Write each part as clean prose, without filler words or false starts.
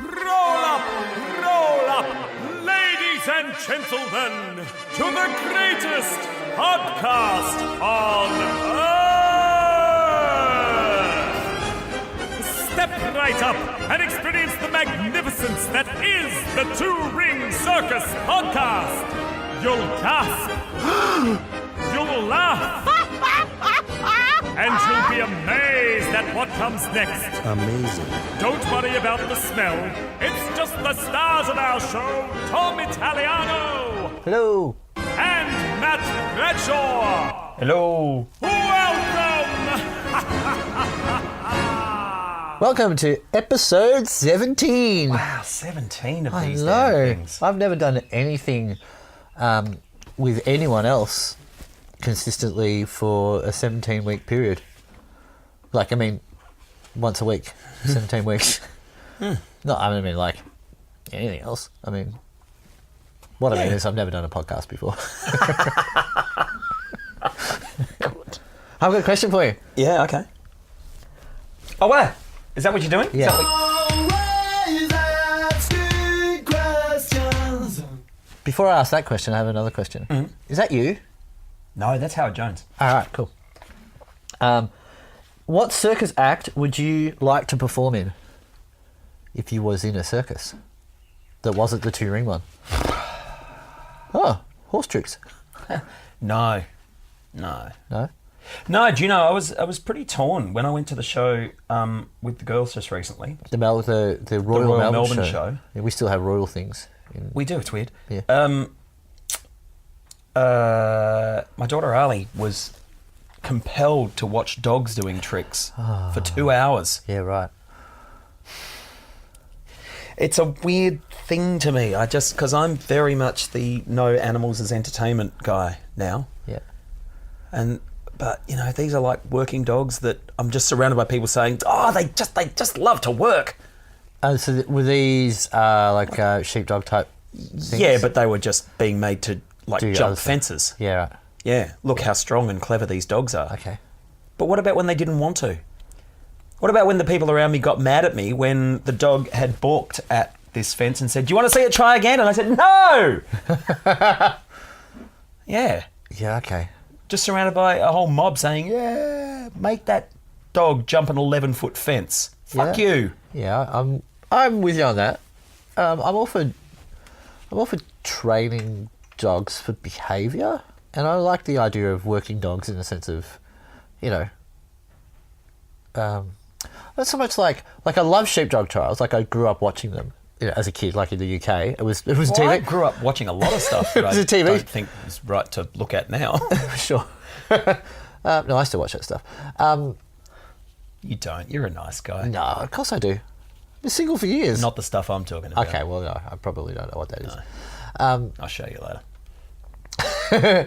Roll up, ladies and gentlemen, to the greatest podcast on earth. Step right up and experience the magnificence that is the Two-Ring Circus podcast. You'll gasp, you'll laugh, and you'll be amazed at what comes next. Amazing. Don't worry about the smell. It's just the stars of our show, Tom Italiano Hello. and Matt Bradshaw. Hello. Welcome! Welcome to episode 17. Wow, 17 of I these know. damn things. I've never done anything with anyone else consistently for a 17-week period. Like, I mean, once a week, 17 weeks. No, I mean, like, anything else. I mean, what I mean is I've never done a podcast before. Good. I've got a question for you. Yeah, okay. Oh, wow. Is that what you're doing? Yeah. Before I ask that question, I have another question. Mm-hmm. Is that you? No, that's Howard Jones. All right, cool. What circus act would you like to perform in if you was in a circus that wasn't the two-ring one? Oh, horse tricks. No. No? No, do you know, I was pretty torn when I went to the show with the girls just recently. The Royal Melbourne show. show. Yeah, we still have royal things. We do, it's weird. Yeah. My daughter Ali was compelled to watch dogs doing tricks for 2 hours. Yeah, right. It's a weird thing to me. Because I'm very much the no animals as entertainment guy now. Yeah. But you know, these are like working dogs that I'm just surrounded by people saying, "Oh, they just love to work." So were these sheepdog type things? Yeah, but they were just being made to like Do other jump stuff. fences. Yeah, right. Yeah, look how strong and clever these dogs are. Okay. But what about when they didn't want to? What about when the people around me got mad at me when the dog had balked at this fence and said, "Do you want to see it try again?" And I said, "No." Yeah. Yeah, okay. Just surrounded by a whole mob saying, "Yeah, make that dog jump an 11-foot fence. Fuck Yeah. you." Yeah, I'm with you on that. I'm all for training dogs for behaviour, and I like the idea of working dogs in the sense of, you know, not so much like I love sheepdog trials. Like I grew up watching them, you know, as a kid. Like in the UK, it was TV. I grew up watching a lot of stuff that was I a TV. don't think is right to look at now. Sure. No, I still watch that stuff. You don't. You're a nice guy. No, of course I do. I've been single for years. Not the stuff I'm talking about. Okay, well, no, I probably don't know what that is. I'll show you later.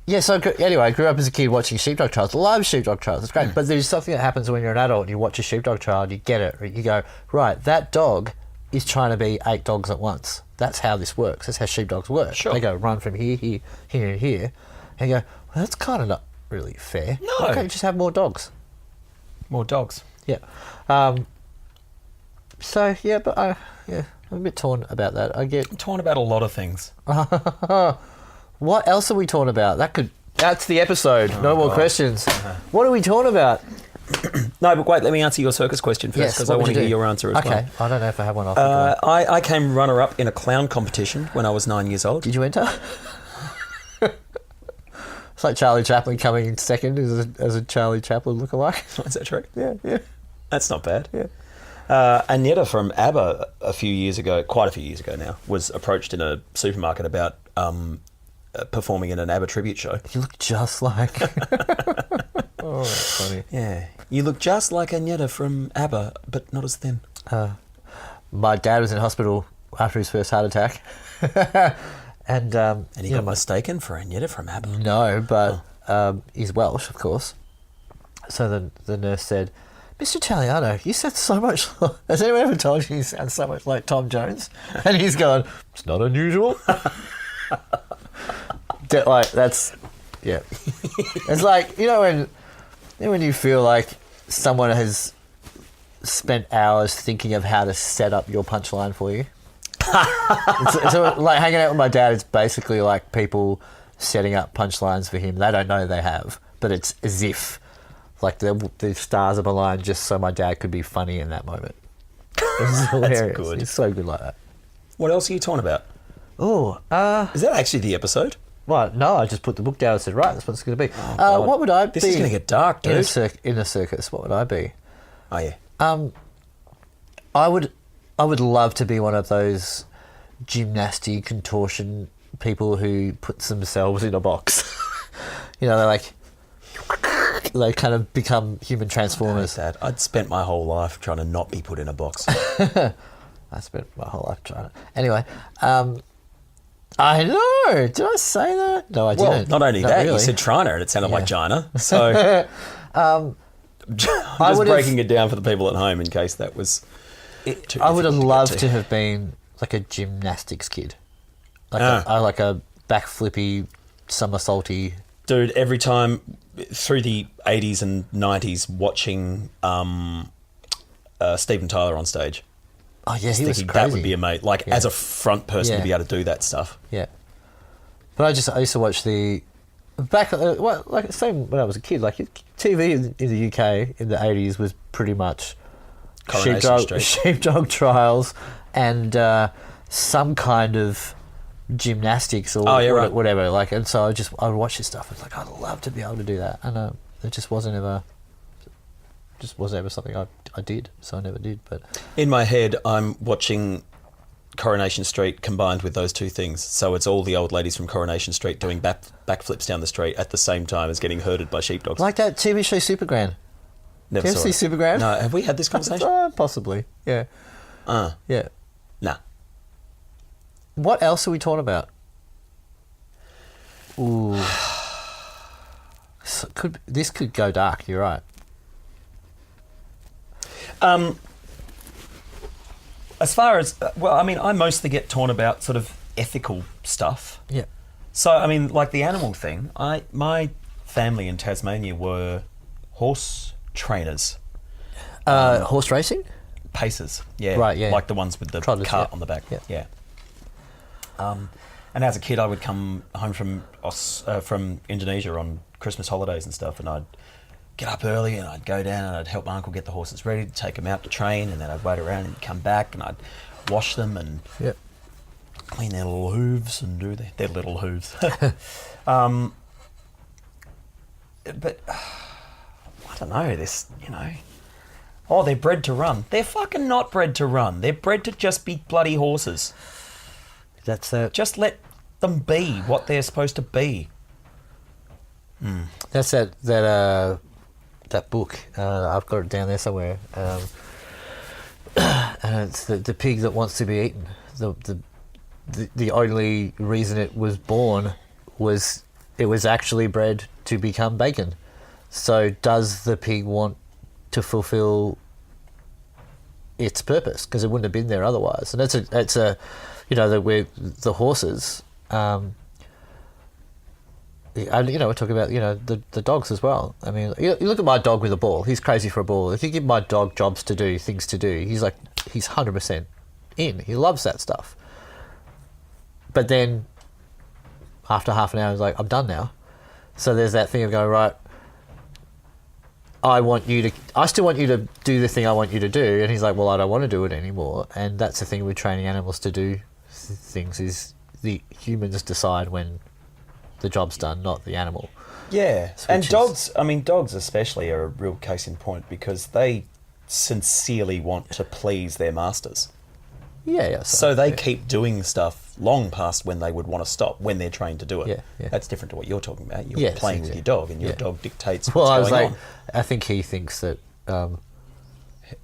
Yeah, so anyway, I grew up as a kid watching sheepdog trials. Love sheepdog trials. It's great. But there's something that happens when you're an adult and you watch a sheepdog trial and you get it. You go, right, that dog is trying to be 8 dogs at once. That's how this works. That's how sheepdogs work. Sure. They go run from here, here, here, and here. And you go, well, that's kind of not really fair. No. Why can't you just have more dogs? More dogs. Yeah. So, yeah, but I'm a bit torn about that. I'm torn about a lot of things. What else are we torn about? That's the episode. No more questions. What are we torn about? No, but wait, let me answer your circus question first Yes, because what I would want to you hear do? your answer as well. Okay, I don't know if I have one. I'll think of one. I came runner-up in a clown competition when I was 9 years old. Did you enter? It's like Charlie Chaplin coming in second as a Charlie Chaplin lookalike. Is that true? Yeah. That's not bad. Yeah. Annetta from ABBA quite a few years ago now, was approached in a supermarket about performing in an ABBA tribute show. You look just like... Oh, that's funny. Yeah. You look just like Annetta from ABBA, but not as thin. My dad was in hospital after his first heart attack. And he got mistaken for Annetta from ABBA. No, but he's Welsh, of course. So the nurse said, "Mr. Italiano, you sound so much... Has anyone ever told you sound so much like Tom Jones?" And he's going, "It's not unusual." That's... Yeah. It's like, you know when you feel like someone has spent hours thinking of how to set up your punchline for you. it's like hanging out with my dad. It's basically like people setting up punchlines for him. They don't know they have, but it's as if like the stars have aligned just so my dad could be funny in that moment. It's hilarious. That's good. It's so good like that. What else are you talking about? Oh, Is that actually the episode? well, no, I just put the book down and said, right, that's what it's going to be. What would I be? This is going to get dark, dude. In a circus, what would I be? Oh, yeah. I would love to be one of those gymnastic contortion people who puts themselves in a box. You know, they kind of become human transformers. Dad, I'd spent my whole life trying to not be put in a box. I spent my whole life trying to. Anyway, I know. Did I say that? No, I didn't. Well, not only that, really. you said Trina and it sounded like China. So I'm just breaking it down for the people at home in case that was too I would have difficult to loved get to have been like a gymnastics kid. Like a backflippy, somersaulty. Dude, every time through the 80s and 90s watching Steven Tyler on stage. Oh, yeah, he was Thinking crazy. that would be amazing. Like, as a front person to be able to do that stuff. Yeah. But I used to watch the... same when I was a kid. Like, TV in the UK in the 80s was pretty much sheepdog trials and some kind of gymnastics or whatever. Like, and so I would watch this stuff. It's like, I'd love to be able to do that. And it just wasn't ever something I did, so I never did. But in my head, I'm watching Coronation Street combined with those two things. So it's all the old ladies from Coronation Street doing backflips down the street at the same time as getting herded by sheepdogs. like that TV show Supergran. Never Did you saw ever see it. Supergran? No, have we had this conversation? Possibly, yeah. Yeah. Nah. What else are we talking about? Ooh. This could go dark, you're right. As far as, I mostly get torn about sort of ethical stuff. Yeah. So, like the animal thing, my family in Tasmania were horse trainers. Horse racing? Pacers, yeah. Right, yeah. Like the ones with the Trotters, cart yeah. on the back. Yeah. And as a kid, I would come home from Indonesia on Christmas holidays and stuff, and I'd get up early and I'd go down and I'd help my uncle get the horses ready to take them out to train, and then I'd wait around and come back and I'd wash them and clean their little hooves and do their little hooves. But I don't know, this, oh, they're bred to run. They're fucking not bred to run. They're bred to just be bloody horses. That's Just let them be what they're supposed to be. That's that book. I've got it down there somewhere. And it's the pig that wants to be eaten. The only reason it was born was it was actually bred to become bacon. So does the pig want to fulfill its purpose? Because it wouldn't have been there otherwise. And it's a the horses. We're talking about, the dogs as well. I mean, you look at my dog with a ball. He's crazy for a ball. If you give my dog jobs to do, things to do, he's 100% in. He loves that stuff. But then after half an hour, he's like, I'm done now. So there's that thing of going, right, I still want you to do the thing I want you to do. And he's like, well, I don't want to do it anymore. And that's the thing with training animals to do things, is the humans decide when the job's done, not the animal. Yeah. And dogs especially are a real case in point, because they sincerely want to please their masters. Yeah. So they keep doing stuff long past when they would want to stop, when they're trained to do it. Yeah. That's different to what you're talking about. You're playing with your dog, and your dog dictates what's Well, I was going like, on. I think he thinks that.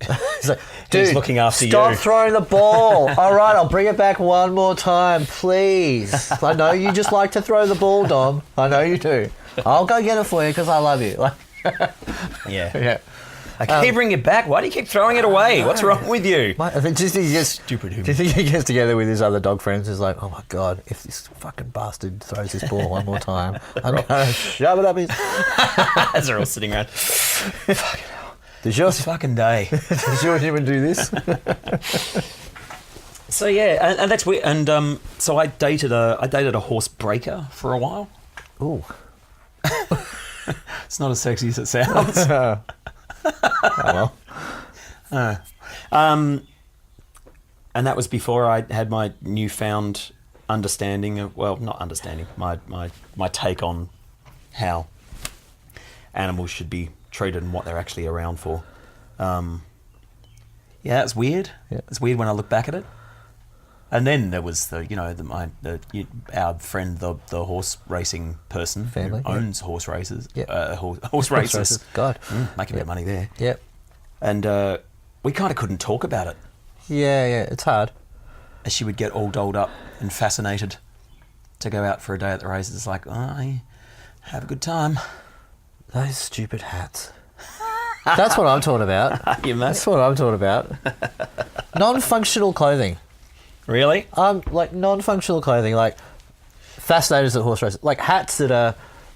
He's like, dude, he's looking after stop you. throwing the ball. All right, I'll bring it back one more time, please. I know you just like to throw the ball, Dom. I know you do. I'll go get it for you because I love you. Yeah. I keep bringing it back. Why do you keep throwing it away? What's wrong with you? I think he gets Stupid human. Do you think he gets together with his other dog friends? He's like, oh my god, if this fucking bastard throws this ball one more time, I'm gonna shove it up his. As they're all sitting around. Fucking hell. This fucking day. Does yours even do this? So yeah, and that's weird. And so I dated a horse breaker for a while. Ooh. It's not as sexy as it sounds. Oh, well. And that was before I had my newfound understanding of, well, not understanding, my take on how animals should be treated and what they're actually around for. Yeah, it's weird. Yeah. It's weird when I look back at it. And then there was our friend, the horse racing person Family, who owns horse races, Yeah. horse races. God. Making a bit of money there. Yep. And we kind of couldn't talk about it. Yeah, it's hard. As she would get all dolled up and fascinated to go out for a day at the races. It's like, I have a good time. Those stupid hats. That's what I'm talking about. You mate? That's what I'm talking about. Non-functional clothing. Really? Like non-functional clothing, like fascinators at horse races, like hats that are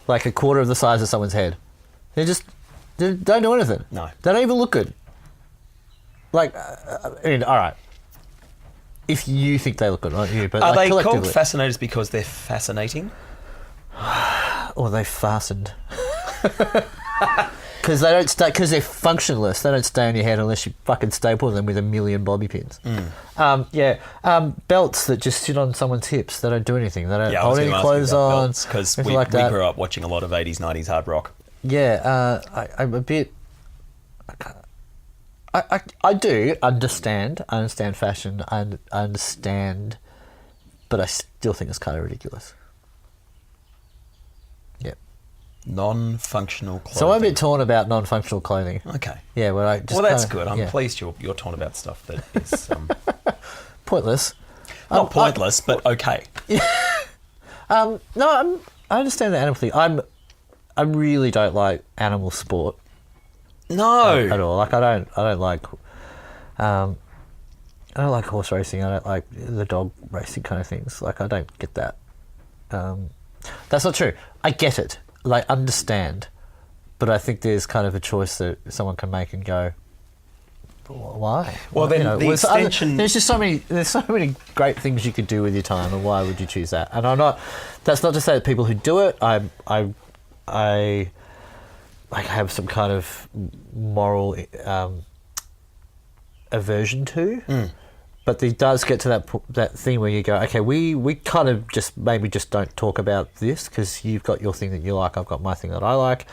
like a quarter of the size of someone's head. They don't do anything. No. They don't even look good. Like, I mean, all right. If you think they look good, not you, but are like they called collectively. fascinators because they're fascinating? Or they fastened. Because they don't stay. Because they're functionless. They don't stay on your head unless you fucking staple them with a million bobby pins. Belts that just sit on someone's hips. They don't do anything. They don't hold any clothes on. Because anything we like that. grew up watching a lot of 80s, 90s hard rock. Yeah, I'm a bit. I do understand. I understand fashion. I understand, but I still think it's kind of ridiculous. Yeah. Non-functional clothing. So I'm a bit torn about non-functional clothing. Okay. Yeah, well, I just Well, that's kinda- good. I'm yeah. pleased you're torn about stuff that is Pointless. not pointless, but okay. No, I understand the animal thing. I really don't like animal sport No. at all. Like I don't like horse racing. I don't like the dog racing kind of things. Like I don't get that. That's not true. I get it. Like understand, but I think there's kind of a choice that someone can make and go, why? Well, then the extension. There's just so many great things you could do with your time, and why would you choose that? And that's not to say that people who do it, I like have some kind of moral aversion to. But it does get to that thing where you go, okay, we kind of just maybe just don't talk about this because you've got your thing that you like, I've got my thing that I like.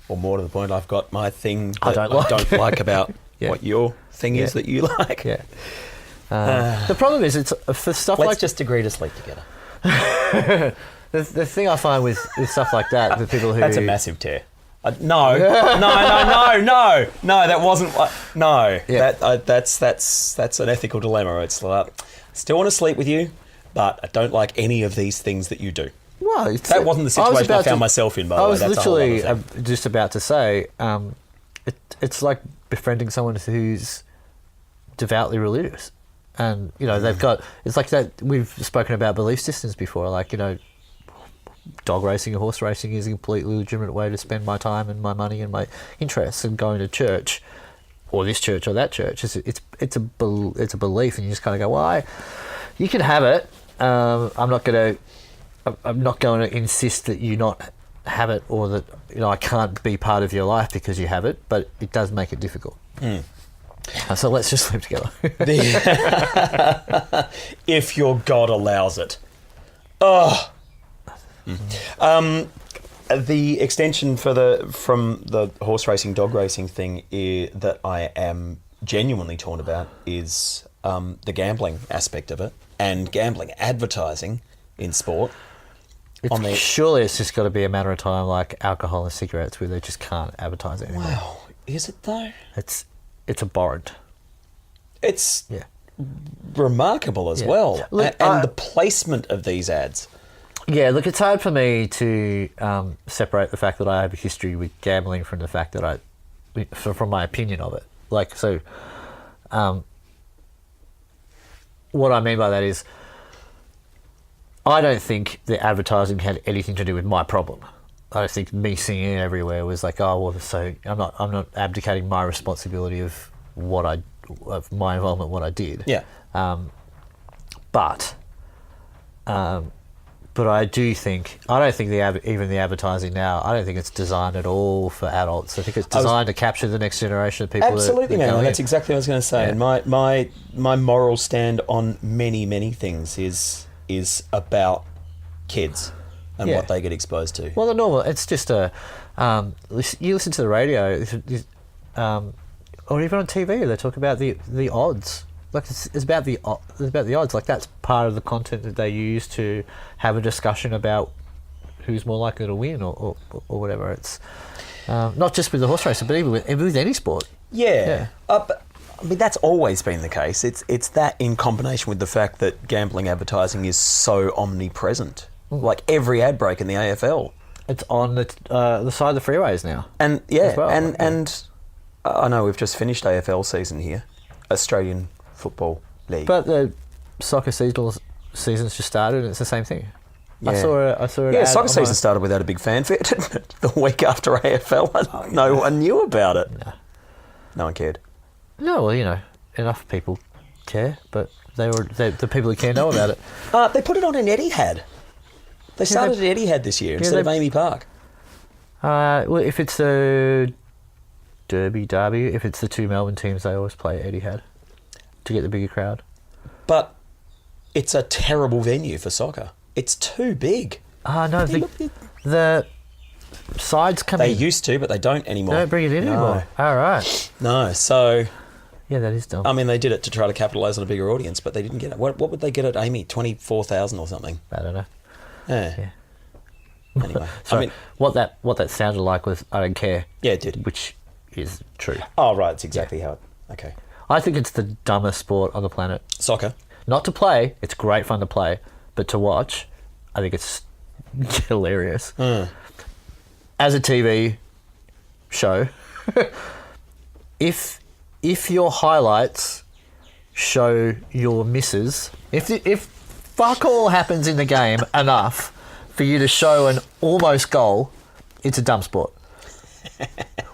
Or more to the point, I've got my thing that I don't like. about Yeah. what your thing is that you like. Yeah. The problem is, it's for stuff Let's like just agree to sleep together. the thing I find with stuff like that, the people who That's a massive tear. No, that wasn't. No, Yeah. that's an ethical dilemma. It's like, I still want to sleep with you, but I don't like any of these things that you do. Well, That wasn't the situation I found myself in, by the way. I was That's a whole literally other thing. just about to say, it's like befriending someone who's devoutly religious. And, they've got... It's like that... We've spoken about belief systems before. Like, dog racing and horse racing is a completely legitimate way to spend my time and my money and my interests, and going to church or this church or that church. It's a belief, and you just kind of go, why? You can have it. I'm not going to insist that you not have it, or that I can't be part of your life because you have it, but it does make it difficult. So let's just live together. If your God allows it. Oh. The extension from the horse racing, dog racing thing that I am genuinely torn about is the gambling aspect of it, and gambling advertising in sport. Surely it's just got to be a matter of time, like alcohol and cigarettes, where they just can't advertise it anymore. Wow, is it though? It's abhorrent. It's remarkable as well. Look, and the placement of these ads. Yeah, look, it's hard for me to separate the fact that I have a history with gambling from the fact that from my opinion of it. Like, so, what I mean by that is, I don't think the advertising had anything to do with my problem. I don't think me singing it everywhere was like, oh well, so I'm not abdicating my responsibility of my involvement, what I did. Yeah. But I do think, I don't think even the advertising now, I don't think it's designed at all for adults. I think it's designed to capture the next generation of people. Absolutely, man. That's in. exactly what I was going to say. Yeah. And my moral stand on many things is about kids and what they get exposed to. Well, the normal, it's just you listen to the radio, or even on TV, they talk about the odds. Like it's about the odds. Like that's part of the content that they use to have a discussion about who's more likely to win or whatever. It's not just with the horse racing, but even with any sport. Yeah. But, I mean, that's always been the case. It's that in combination with the fact that gambling advertising is so omnipresent. Like every ad break in the AFL. It's on the side of the freeways now. And and I know we've just finished AFL season here, Australian Football League. But the soccer season's just started, and it's the same thing. Yeah. I saw it. Yeah, soccer season started without a big fanfare, didn't it? The week after AFL, no one knew about it. No one cared. No, well, enough people care, but the people who care know about it. They put it on in Etihad. They started at Etihad this year instead of Amy Park. Well, if it's a derby, if it's the two Melbourne teams, they always play at Etihad to get the bigger crowd. But it's a terrible venue for soccer. It's too big. No, the sides come in. They used to, but they don't anymore. They don't bring it in anymore. All right. No, so... Yeah, that is dumb. I mean, they did it to try to capitalise on a bigger audience, but they didn't get it. What would they get at Amy? 24,000 or something? I don't know. Yeah. Anyway, so what that sounded like was I don't care. Yeah, it did. Which is true. Oh, right. It's exactly how it... Okay. I think it's the dumbest sport on the planet. Soccer. Not to play. It's great fun to play. But to watch, I think it's hilarious. As a TV show, if your highlights show your misses, if fuck all happens in the game enough for you to show an almost goal, it's a dumb sport.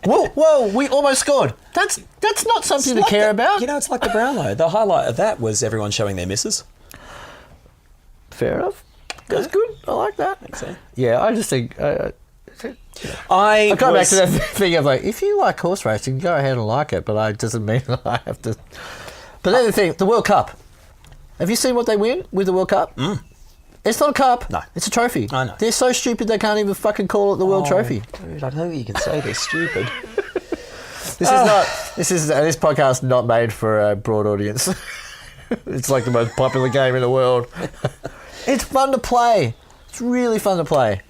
Whoa, we almost scored. That's not something to care about. It's like the Brownlow. The highlight of that was everyone showing their misses. Fair enough. That's good. I like that. I think so. Yeah, I just think... I go back to that thing of like, if you like horse racing, go ahead and like it, but it doesn't mean that I have to... But then the thing, the World Cup. Have you seen what they win with the World Cup? It's not a cup. No. It's a trophy. I know. They're so stupid they can't even fucking call it the World Trophy. Dude, I know you can say they're stupid. This podcast is not made for a broad audience. It's like the most popular game in the world. It's fun to play. It's really fun to play.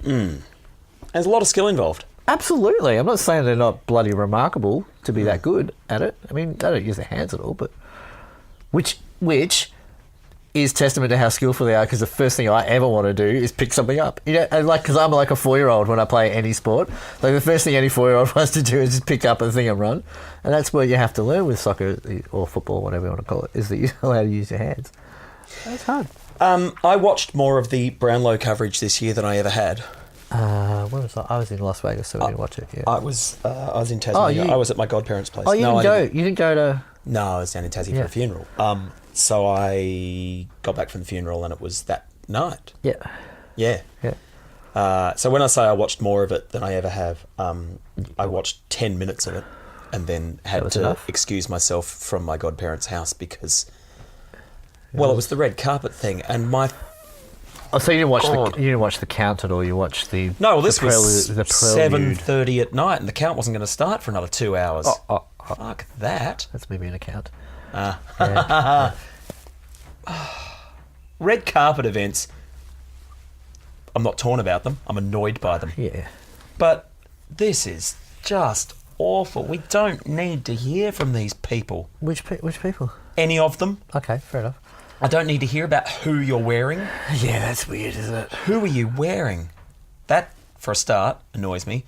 There's a lot of skill involved. Absolutely. I'm not saying they're not bloody remarkable to be that good at it. I mean, they don't use their hands at all, but which is testament to how skillful they are, because the first thing I ever want to do is pick something up. And because I'm like a 4-year-old when I play any sport. Like the first thing any 4-year-old wants to do is just pick up a thing and run. And that's what you have to learn with soccer or football, whatever you want to call it, is that you're allowed to use your hands. That's hard. I watched more of the Brownlow coverage this year than I ever had. When was I was in Las Vegas, so I didn't watch it. Yeah. I was in Tasmania. I was at my godparents' place. Oh, you didn't go to... No, I was down in Tassie for a funeral. So I got back from the funeral and it was that night. Yeah. So when I say I watched more of it than I ever have, I watched 10 minutes of it and then had to excuse myself from my godparents' house because, it was the red carpet thing and my... Oh, so you didn't watch the count at all? You watched the... No, well, this was the prelude. 7:30 at night and the count wasn't going to start for another 2 hours. Fuck that. That's maybe an account. Red carpet events, I'm not torn about them. I'm annoyed by them. Yeah. But this is just awful. We don't need to hear from these people. Which people? Any of them. Okay, fair enough. I don't need to hear about who you're wearing. Yeah, that's weird, isn't it? Who are you wearing? That, for a start, annoys me.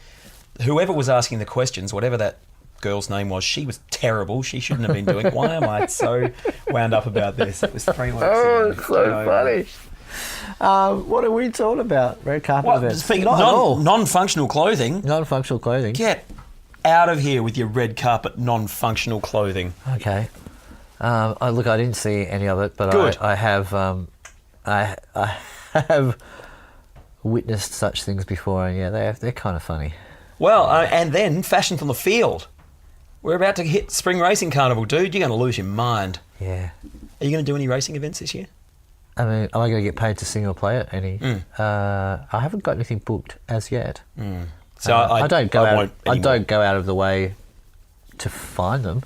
Whoever was asking the questions, whatever that girl's name was, she was terrible. She shouldn't have been doing it. Why am I so wound up about this? It was 3 weeks ago. It's so funny. What are we talking about? Red carpet events? Speaking Not of at all. non-functional clothing, Non-functional clothing. get out of here with your red carpet non-functional clothing. Okay. I didn't see any of it, but Good. I have I have witnessed such things before, and yeah, they're kind of funny. Well, and then fashion from the field. We're about to hit Spring Racing Carnival, dude. You're going to lose your mind. Yeah. Are you going to do any racing events this year? I mean, am I going to get paid to sing or play it? Any? I haven't got anything booked as yet. So I don't go out. won't I anymore. don't go out of the way to find them.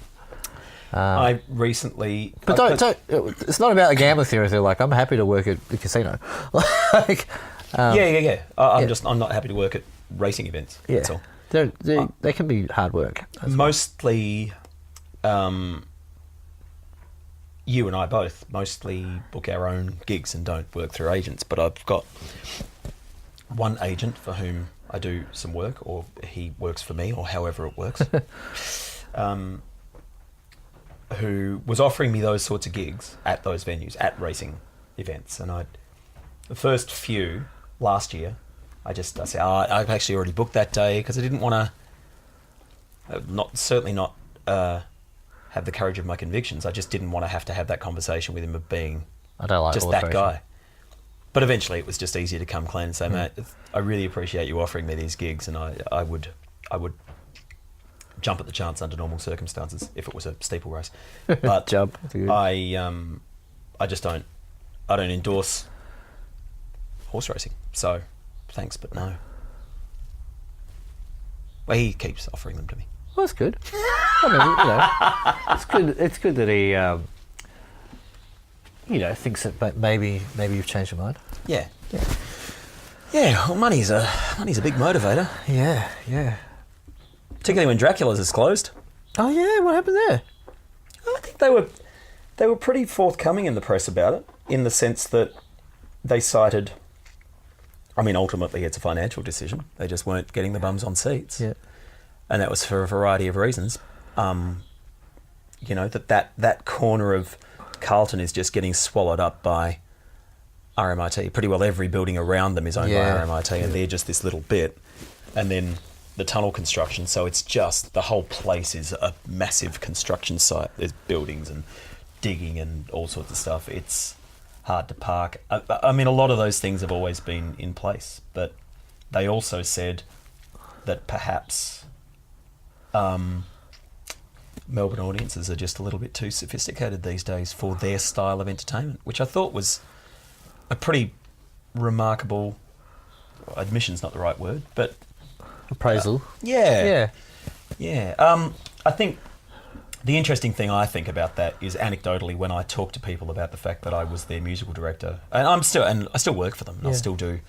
I recently... But don't. It's not about the gambler theory. They're like, I'm happy to work at the casino. Like, yeah. I'm not happy to work at racing events. yeah, That's all. they can be hard work. Mostly, you and I both mostly book our own gigs and don't work through agents. But I've got one agent for whom I do some work, or he works for me, or however it works, who was offering me those sorts of gigs at those venues, at racing events. And the first few last year, I said, I've actually already booked that day, because I didn't want to, certainly not have the courage of my convictions. I just didn't want to have that conversation with him of being I don't like just horse that racing. guy. But eventually it was just easier to come clean and say, mate, I really appreciate you offering me these gigs, and I would jump at the chance under normal circumstances if it was a steeple race. But Jump. That's good. I just don't endorse horse racing. So thanks, but no. Well, he keeps offering them to me. Well, that's good. I mean, it's good. It's good that he, thinks that maybe you've changed your mind. Yeah. Well, money's a big motivator, Yeah. particularly when Draculas is closed. Oh yeah, what happened there? I think they were pretty forthcoming in the press about it, in the sense that they cited, I mean, ultimately it's a financial decision. They just weren't getting the bums on seats. Yeah. And that was for a variety of reasons. That corner of Carlton is just getting swallowed up by RMIT. Pretty well every building around them is owned by RMIT, and they're just this little bit. And then the tunnel construction, so it's just, the whole place is a massive construction site. There's buildings and digging and all sorts of stuff. It's hard to park. I mean, a lot of those things have always been in place, but they also said that perhaps Melbourne audiences are just a little bit too sophisticated these days for their style of entertainment, which I thought was a pretty remarkable, admission's not the right word, but Appraisal. yeah. I think the interesting thing I think about that is, anecdotally, when I talk to people about the fact that I was their musical director, and I still work for them, and I still do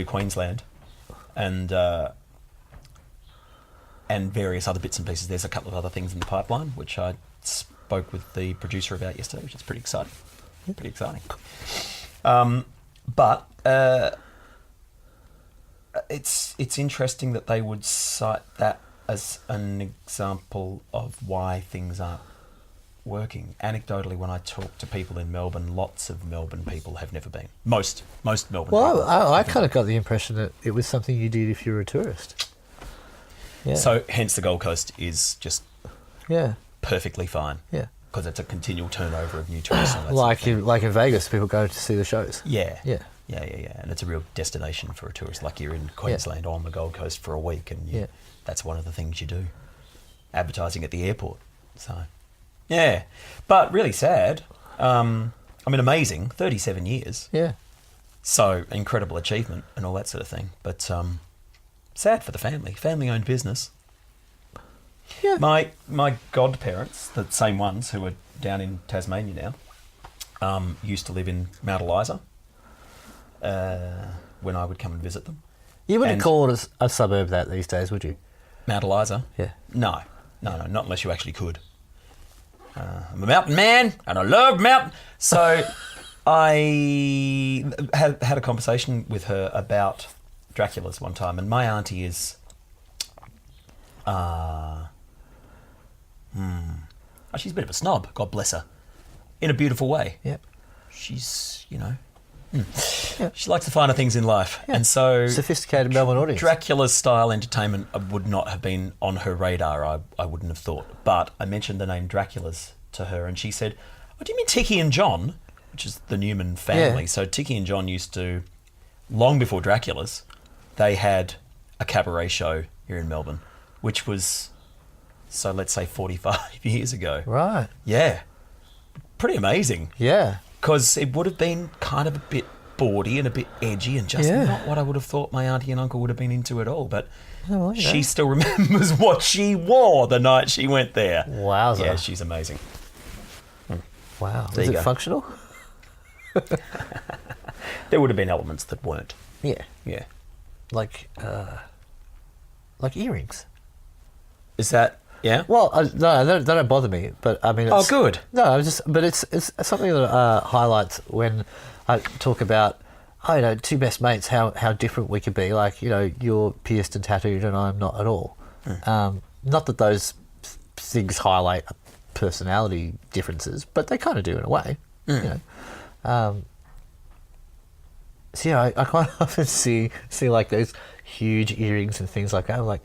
Queensland, and various other bits and pieces. There's a couple of other things in the pipeline, which I spoke with the producer about yesterday, which is pretty exciting. But it's interesting that they would cite that as an example of why things aren't working. Anecdotally, when I talk to people in Melbourne, lots of Melbourne people have never been. Most Melbourne people. Well, I kind of got the impression that it was something you did if you were a tourist. Yeah. So hence the Gold Coast is just perfectly fine. Yeah. Because it's a continual turnover of new tourists. And that Like sort of thing. like in Vegas, people go to see the shows. Yeah. Yeah. And it's a real destination for a tourist. Like, you're in Queensland or on the Gold Coast for a week, and that's one of the things you do. Advertising at the airport. So, yeah. But really sad. I mean, amazing. 37 years. Yeah. So, incredible achievement and all that sort of thing. But sad for the family. Family-owned business. Yeah. My godparents, the same ones who are down in Tasmania now, used to live in Mount Eliza when I would come and visit them. You wouldn't And- call it a suburb that these days, would you? Mount Eliza? Yeah. No, not unless you actually could. I'm a mountain man, and I love mountain. So I had a conversation with her about Draculas one time, and my auntie is... she's a bit of a snob, God bless her, in a beautiful way. Yep. she's, you know, she likes the finer things in life. Yeah. And so Sophisticated Melbourne audience. Dracula's style entertainment would not have been on her radar, I wouldn't have thought. But I mentioned the name Draculas to her and she said, "Oh, do you mean Tikki and John?" Which is the Newman family. Yeah. So Tikki and John used to, long before Draculas, they had a cabaret show here in Melbourne, which was, so let's say 45 years ago. Right. Yeah. Pretty amazing. Yeah. Because it would have been kind of a bit bawdy and a bit edgy and just not what I would have thought my auntie and uncle would have been into at all. But Oh, well, she still remembers what she wore the night she went there. Wowza. Yeah, she's amazing. Wow. There Is you it go. functional? There would have been elements that weren't. Yeah. Yeah. Like earrings. Is that, yeah? Well, no, they don't bother me. But I mean, it's, good. No, I was just, but it's something that highlights when I talk about, you know, two best mates, how different we could be. Like, you know, you're pierced and tattooed, and I'm not at all. Not that those things highlight personality differences, but they kind of do in a way. You know. So yeah, I quite often see like those huge earrings and things like that. I'm like,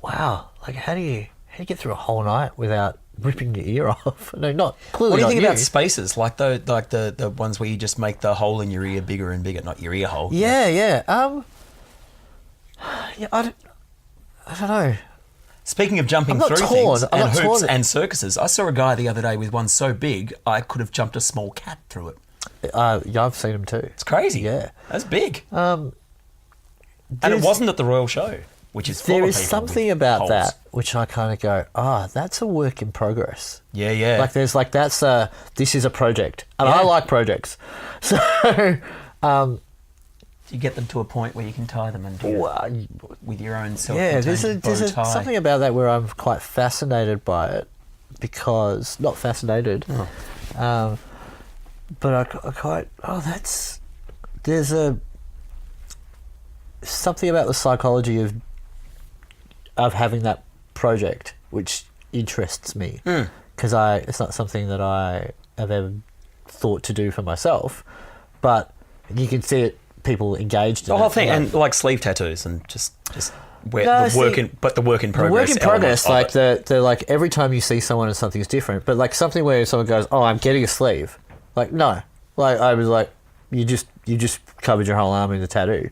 wow, like how do you get through a whole night without ripping your ear off? No, not clearly. What do you not think about spaces like the ones where you just make the hole in your ear bigger and bigger, not your ear hole? Yeah, yeah. Yeah, I don't know. Speaking of jumping I'm not through torn. things I'm and not hoops torn. and circuses, I saw a guy the other day with one so big I could have jumped a small cat through it. Yeah, I've seen them too. It's crazy. Yeah. That's big. And it wasn't at the Royal Show, which is full There of is people something with about holes. that which I kind of go, that's a work in progress. Yeah, yeah. Like there's like this is a project, and Yeah. I like projects. So you get them to a point where you can tie them and do it with your own yeah, self-contained there's bow tie. something about that where I'm quite fascinated by it, because not fascinated, but I quite there's something about the psychology of having that project which interests me, because it's not something that I have ever thought to do for myself, but you can see it, people engaged in The whole it, thing, like- and like sleeve tattoos and just where No, the work see, in progress. the work in progress, element like of it. the like every time you see someone and something's different, but like something where someone goes, "Oh, I'm getting a sleeve," like no, like I was like, you just covered your whole arm in the tattoo.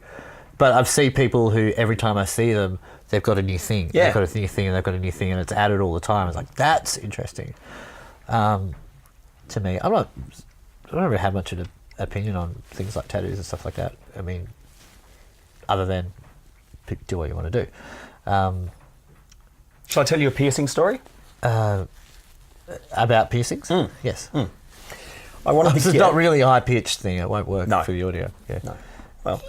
But I've seen people who every time I see them, they've got a new thing. Yeah. They've got a new thing, and they've got a new thing, and it's added all the time. It's like that's interesting. To me, I don't really have much of an opinion on things like tattoos and stuff like that. I mean, other than do what you want to do. Shall I tell you a piercing story? About piercings? Yes. I wanted This to is get... not really a high pitched thing. It won't work No. for the audio. Yeah. No. Well,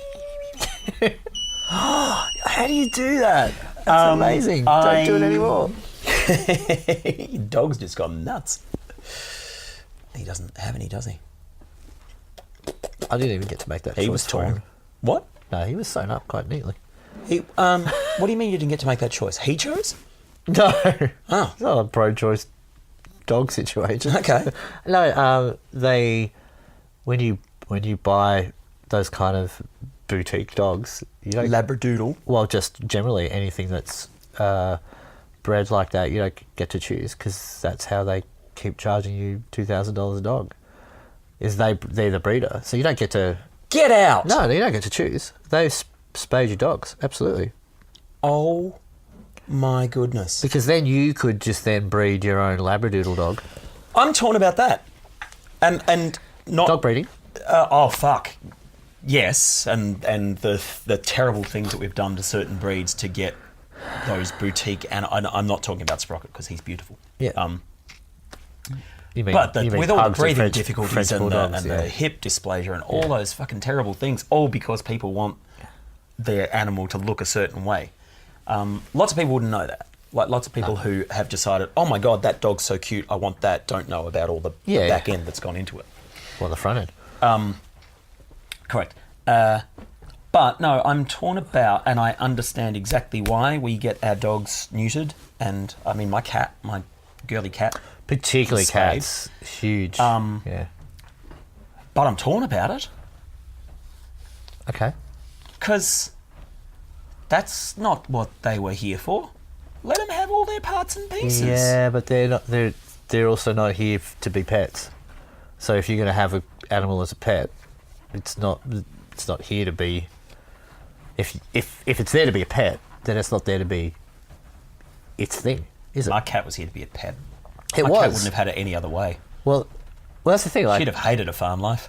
How do you do that? That's amazing. Don't do it anymore. your dog's just gone nuts. He doesn't have any, does he? I didn't even get to make that He choice. was for him. torn. What? No, he was sewn up quite neatly. He, what do you mean you didn't get to make that choice? He chose? No. Oh. It's not a pro-choice dog situation. Okay. No, when you buy those kind of boutique dogs, you don't Labradoodle. well, just generally anything that's bred like that, you don't get to choose, because that's how they keep charging you $2,000 a dog. Is they're the breeder, so you don't get to. Get out! No, you don't get to choose. They spade your dogs, absolutely, Oh my goodness. because then you could just then breed your own Labradoodle dog. I'm torn about that. And not... Dog breeding. oh, fuck. Yes, and the terrible things that we've done to certain breeds to get those boutique... And I'm not talking about Sprocket, because he's beautiful. Yeah. You mean, But you mean with all the pugs and breathing French difficulties and, bulldogs, the yeah. hip dysplasia and all those fucking terrible things, all because people want their animal to look a certain way. Lots of people wouldn't know that. Like lots of people who have decided, oh my God, that dog's so cute, I want that, don't know about all the back end that's gone into it. Well, the front end. Correct. But no, I'm torn about, and I understand exactly why we get our dogs neutered. And I mean, my girly cat, Particularly spayed. cats. Huge. Um, yeah. But I'm torn about it. Okay. Because that's not what they were here for. Let them have all their parts and pieces. Yeah, but they're not. They're also not here to be pets. So if you're going to have an animal as a pet, it's not here to be. If it's there to be a pet, then it's not there to be its thing, is it? My cat was here to be a pet. It My was. cat wouldn't have had it any other way. Well, that's the thing. Like, She'd have hated a farm life.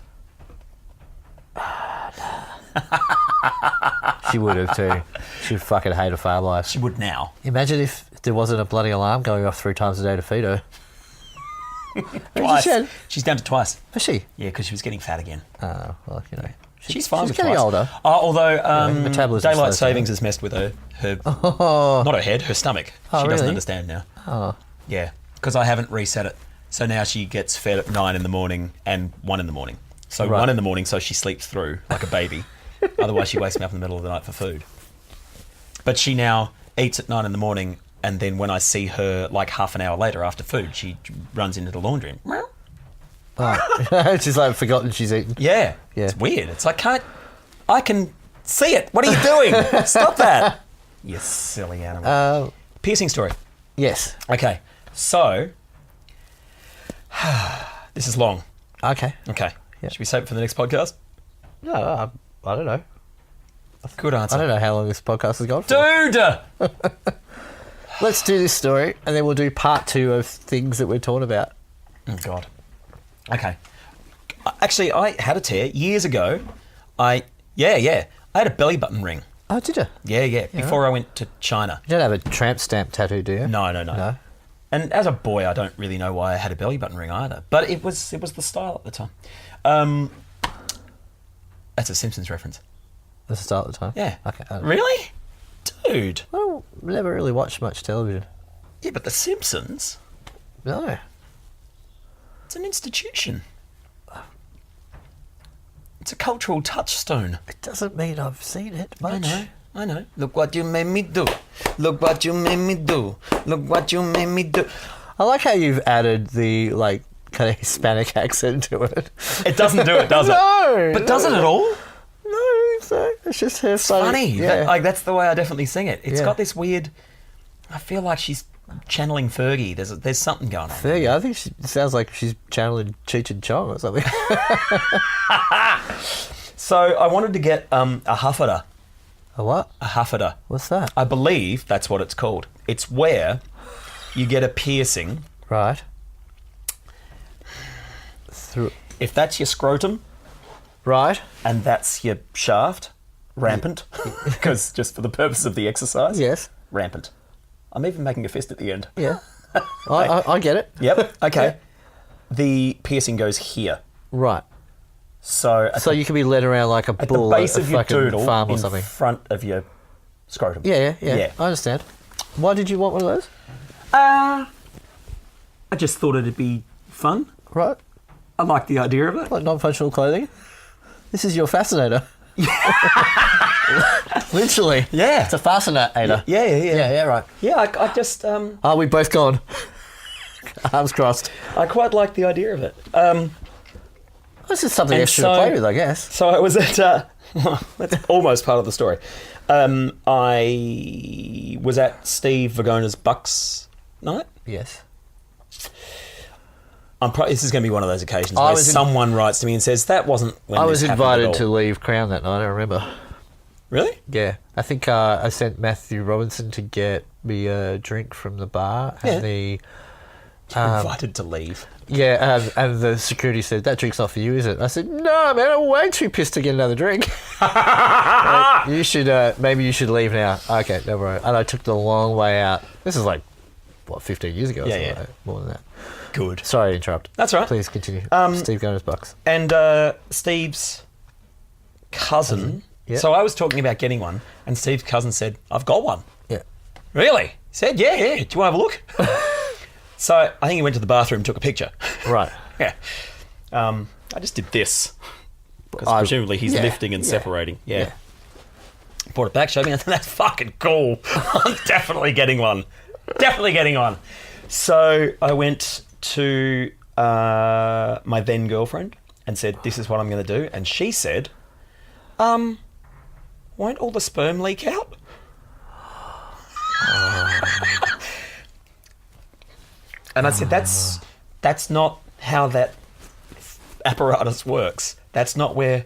she would have too. She'd fucking hate a farm life. She would now. Imagine if there wasn't a bloody alarm going off 3 times a day to feed her. Twice. She said- She's down to twice. Was she? Yeah, because she was getting fat again. Oh, well, you know. She's fine she's with getting twice. older. Although metabolism daylight slows down. savings has messed with her Oh, not her head, her stomach. Oh, She doesn't really? understand now. oh. Yeah, because I haven't reset it. So now she gets fed at 9 in the morning and 1 in the morning. So Right. 1 in the morning, so she sleeps through like a baby. Otherwise, she wakes me up in the middle of the night for food. But she now eats at 9 in the morning, and then when I see her like half an hour later after food, she runs into the laundry and meow. Oh. She's like forgotten she's eaten. Yeah, Yeah. it's weird. It's like, I can see it. What are you doing? Stop that. You silly animal. Piercing story. Yes. Okay, so this is long. Okay. Okay, Yeah. should we save it for the next podcast? No, I don't know. Good answer. I don't know how long this podcast has gone for. Dude! Let's do this story, and then we'll do part 2 of things that we're talking about. Oh, God. Okay. Actually, I had a tear years ago. I had a belly button ring. Oh, did you? Yeah. Before I went to China. You don't have a tramp stamp tattoo, do you? No. No. And as a boy, I don't really know why I had a belly button ring either. But it was the style at the time. That's a Simpsons reference. That's the start at the time? Yeah. Okay. Really? Dude. Well, never really watched much television. Yeah, but the Simpsons, No. it's an institution. It's a cultural touchstone. It doesn't mean I've seen it much. I know. Look what you made me do. Look what you made me do. Look what you made me do. I like how you've added the, like, kind of Hispanic accent to it. It doesn't do it, does it? No. But does it at all? No, so it's just her Funny. Yeah. That's the way I definitely sing it. It's Yeah. got this weird... I feel like she's channeling Fergie. There's something going on. Fergie, I think she sounds like she's channeling Cheech and Chong or something. So I wanted to get a huffeder. A what? A huffeder. What's that? I believe that's what it's called. It's where you get a piercing. Right. Through. If that's your scrotum Right. and that's your shaft, rampant, because just for the purpose of the exercise, Yes. rampant. I'm even making a fist at the end. Yeah. I get it. Yep. Okay. Yeah. The piercing goes here. Right. So So you can be led around like a at bull the base at a of your fucking doodle farm or in something. front of your scrotum. Yeah. Yeah. I understand. Why did you want one of those? I just thought it'd be fun. Right. I like the idea of it. Like non-functional clothing. This is your fascinator. Literally. Yeah. It's a fascinator. Yeah. Right. Yeah, I just Are we both gone? Arms crossed. I quite like the idea of it. This is something And extra so- to play with, I guess. So I was at that's almost part of the story. I was at Steve Vagona's Bucks night. Yes. This is going to be one of those occasions I where was in- someone writes to me and says, that wasn't when I this was happened at invited all." to leave Crown that night, I remember. Really? Yeah. I think I sent Matthew Robinson to get me a drink from the bar. And Yeah. Invited to leave. and the security said, that drink's not for you, is it? I said, no, man, I'm way too pissed to get another drink. You should, maybe you should leave now. Okay, no worries. And I took the long way out. This is like, 15 years ago or something Yeah. like that. More than that. Good. Sorry to interrupt. That's all right. Please continue. Steve Gunner's Bucks. And Steve's cousin. Yeah. So I was talking about getting one, and Steve's cousin said, I've got one. Yeah. Really? He said, yeah. Do you want to have a look? So I think he went to the bathroom and took a picture. Right. Yeah. I just did this. Because I- presumably he's yeah, lifting and yeah, separating. Yeah. yeah. Brought it back, showed me, and that's fucking cool. I'm definitely getting one. Definitely getting one. So I went to my then girlfriend and said, this is what I'm going to do. And she said, won't all the sperm leak out? And I said, that's not how that apparatus works. That's not a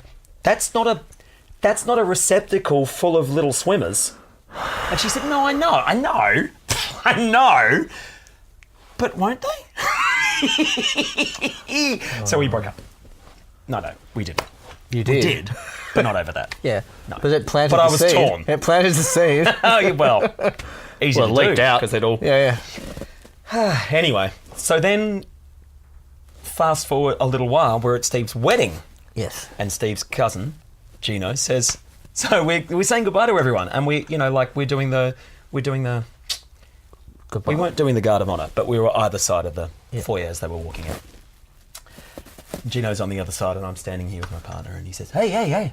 receptacle full of little swimmers. And she said, no, I know. But won't they? So we broke up. No, we didn't. You did? We did, but not over that. Yeah. No. But it planted But I the was seed. torn. It planted the seed. Oh, yeah, well, easy to leaked do, out. because it all... Yeah. Anyway, so then fast forward a little while, we're at Steve's wedding. Yes. And Steve's cousin, Gino, says, so we're saying goodbye to everyone. And we're doing the... Goodbye. We weren't doing the guard of honour, but we were either side of the foyer as they were walking out. Gino's on the other side, and I'm standing here with my partner, and he says, hey.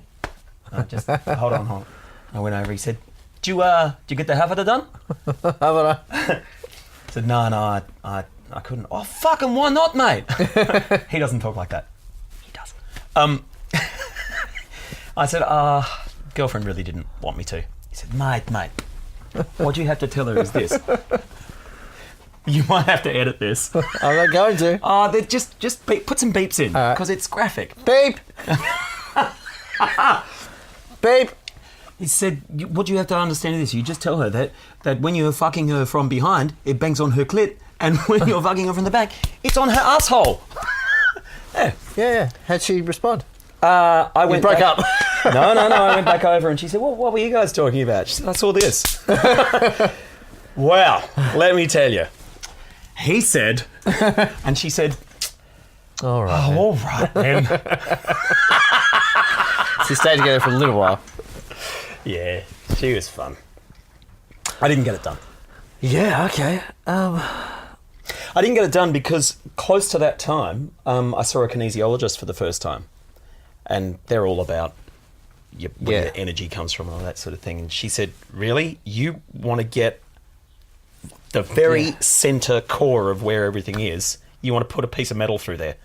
I just, hold on. I went over, he said, did you get the Havana done? Havana. I said, no, I couldn't. Oh, fucking why not, mate? He doesn't talk like that. He does. I said, girlfriend really didn't want me to. He said, mate, what you have to tell her is this. You might have to edit this. I'm not going to. Oh, just put some beeps in, because it's graphic. Beep. Beep. He said, what you have to understand is this. You just tell her that when you're fucking her from behind, it bangs on her clit, and when you're fucking her from the back, it's on her asshole. Yeah. How'd she respond? I went broke back, up. No. I went back over, and she said, well, what were you guys talking about? She said, I saw this. Wow, let me tell you. He said, and she said, All right. all right then. So you stayed together for a little while. Yeah, she was fun. I didn't get it done. Yeah, okay. I didn't get it done because close to that time, I saw a kinesiologist for the first time. And they're all about where your energy comes from and all that sort of thing. And she said, really? You want to get the very centre core of where everything is? You want to put a piece of metal through there?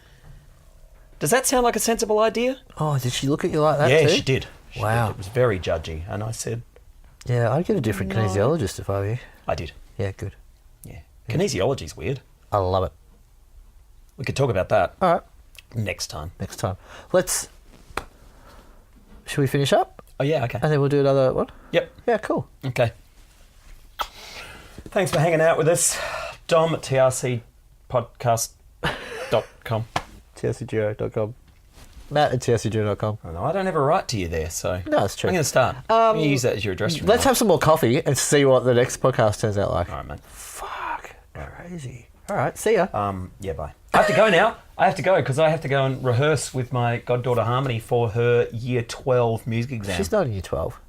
Does that sound like a sensible idea? Oh, did she look at you like that Yeah, too? she did. Wow. It was very judgy. And I said... Yeah, I'd get a different kinesiologist if I were you. I did. Yeah, good. Yeah. Kinesiology's weird. I love it. We could talk about that All right. next time. Next time. Should we finish up? Oh, yeah, okay. And then we'll do another one? Yep. Yeah, cool. Okay. Thanks for hanging out with us. Dom at TRCpodcast.com. TRCduo.com. Matt at TRCduo.com. I know, I don't have a right to you there, so... No, it's true. I'm going to start. I'm going to use that as your address from Let's now have some more coffee and see what the next podcast turns out like. on. All right, mate. Fuck. Crazy. All right, see ya. Yeah, bye. I have to go now. I have to go because I have to go and rehearse with my goddaughter Harmony for her Year 12 music exam. She's not in year 12.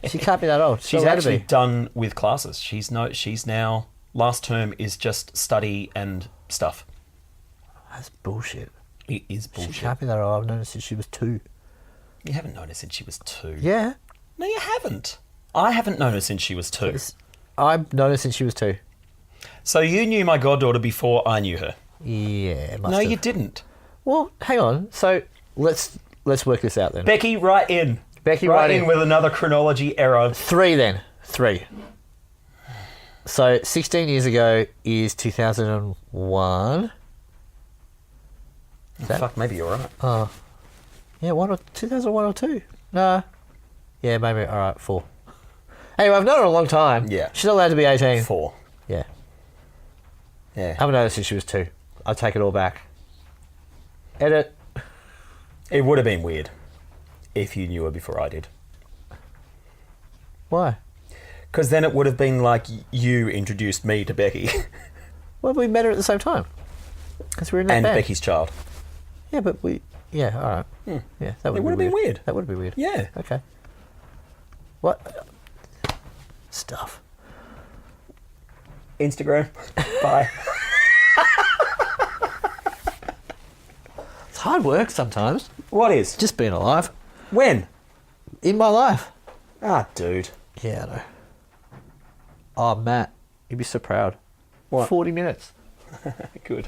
She can't be that old. She's actually done with classes. She's now... Last term is just study and stuff. That's bullshit. It is bullshit. She can't be that old. I've known her since she was 2. You haven't known her since she was 2. Yeah. No, you haven't. I haven't known her since she was 2. I've known her since she was 2. So you knew my goddaughter before I knew her? Yeah, must No, have. you didn't. Well, hang on. So let's work this out then. Becky, write in. Becky, write write in in. with another chronology error. 3 then. 3. So 16 years ago is 2001. Fuck, maybe you're right. Yeah, 2001 or 2. No. Yeah, maybe. All right, 4. Anyway, I've known her a long time. Yeah. She's not allowed to be 18. 4. Yeah. Yeah. I haven't known her since she was 2. I'll take it all back. Edit. It would have been weird if you knew her before I did. Why? Because then it would have been like you introduced me to Becky. Well, we met her at the same time. Because we were in that And band. Becky's child. Yeah, but we... Yeah, all right. Yeah, that would It would have been weird. That would be weird. Yeah. Okay. What? Stuff. Instagram. Bye. It's hard work sometimes. What is? Just being alive. When? In my life. Ah, dude. Yeah, I know. Oh, Matt, you'd be so proud. What? 40 minutes. Good.